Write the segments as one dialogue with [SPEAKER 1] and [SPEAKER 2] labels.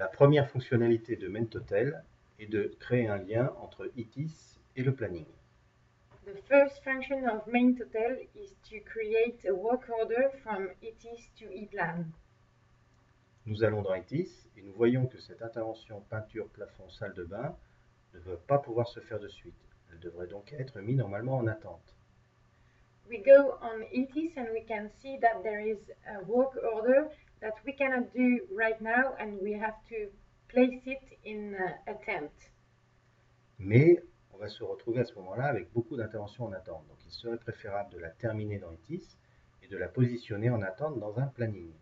[SPEAKER 1] La première fonctionnalité de Mentotel est de créer un lien entre ITIS et le planning.
[SPEAKER 2] The first function of Mentotel is to create a work order from ITIS to ePlan.
[SPEAKER 1] Nous allons dans ITIS et nous voyons que cette intervention peinture, plafond, salle de bain ne va pas pouvoir se faire de suite. Elle devrait donc être mise normalement en attente.
[SPEAKER 2] We go on ITIS and we can see that there is a work order that we cannot do right now and we have to place it in attente.
[SPEAKER 1] Mais on va se retrouver à ce moment-là avec beaucoup d'interventions en attente. Donc il serait préférable de la terminer dans ITIS et de la positionner en attente dans un planning.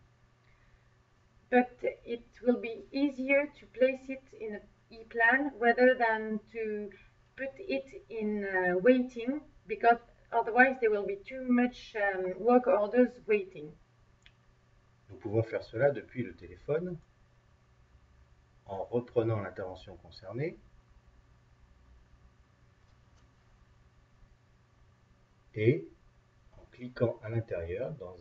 [SPEAKER 2] But it will be easier to place it in an ePlan rather than to put it in waiting, because otherwise there will be too much work orders waiting.
[SPEAKER 1] Nous pouvons faire cela depuis le téléphone en reprenant l'intervention concernée et en cliquant à l'intérieur dans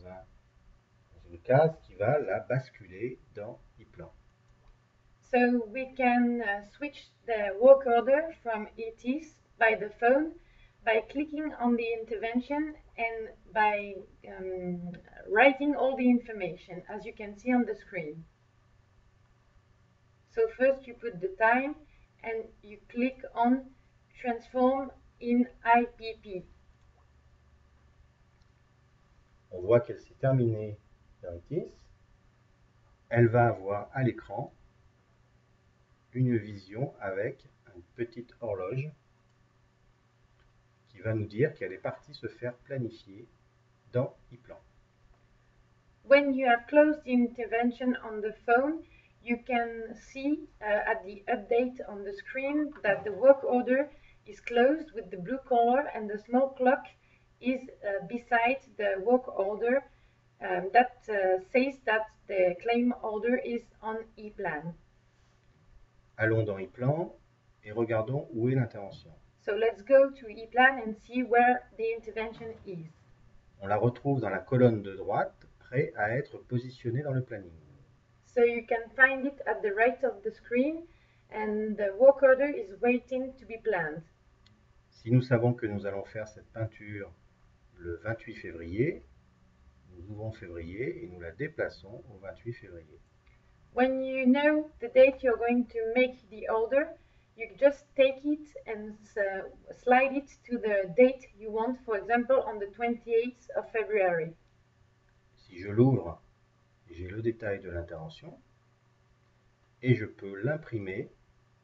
[SPEAKER 1] une case qui va la basculer dans ePlan.
[SPEAKER 2] So we can switch the work order from ITIS by the phone by clicking on the intervention and by writing all the information, as you can see on the screen. So first you put the time and you click on transform in IPP.
[SPEAKER 1] On voit qu'elle s'est terminée dans ITIS. Elle va avoir à l'écran une vision avec une petite horloge qui va nous dire qu'elle est partie se faire planifier dans ePlan.
[SPEAKER 2] When you have closed the intervention on the phone, you can see at the update on the screen that the work order is closed with the blue color and the small clock is beside the work order that says that the claim order is on ePlan.
[SPEAKER 1] Allons dans ePlan et regardons où est l'intervention.
[SPEAKER 2] So let's go to ePlan and see where the intervention is.
[SPEAKER 1] On la retrouve dans la colonne de droite, prêt à être positionné dans le planning.
[SPEAKER 2] So you can find it at the right of the screen and the work order is waiting to be planned.
[SPEAKER 1] Si nous savons que nous allons faire cette peinture le 28 février, nous ouvrons février et nous la déplaçons au 28 février.
[SPEAKER 2] When you know the date you're going to make the order, you just take it and slide it to the date you want, for example, on the 28th of February.
[SPEAKER 1] Si je l'ouvre, j'ai le détail de l'intervention et je peux l'imprimer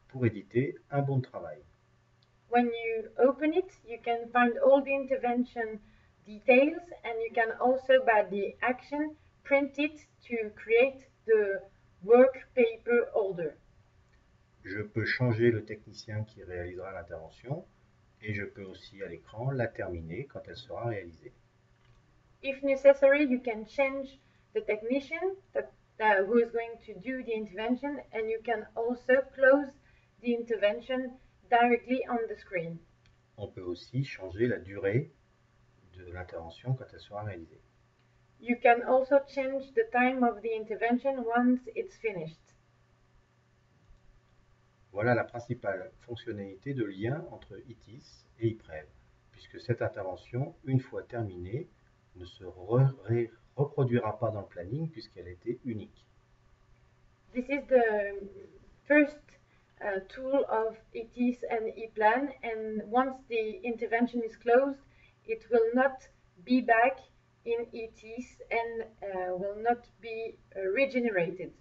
[SPEAKER 1] pour éditer un bon de travail.
[SPEAKER 2] When you open it, you can find all the intervention details and you can also, by the action, print it to create the work paper order.
[SPEAKER 1] Je peux changer le technicien qui réalisera l'intervention et je peux aussi à l'écran la terminer quand elle sera réalisée.
[SPEAKER 2] If necessary, you can change the technician who is going to do the intervention, and you can also close the intervention directly on the screen.
[SPEAKER 1] On peut aussi changer la durée de l'intervention quand elle sera réalisée.
[SPEAKER 2] You can also change the time of the intervention once it's finished.
[SPEAKER 1] Voilà la principale fonctionnalité de lien entre ITIS et ePrev, puisque cette intervention, une fois terminée, ne se reproduira pas dans le planning puisqu'elle était unique.
[SPEAKER 2] This is the first tool of ITIS and ePlan, and once the intervention is closed, it will not be back in ITIS and will not be regenerated.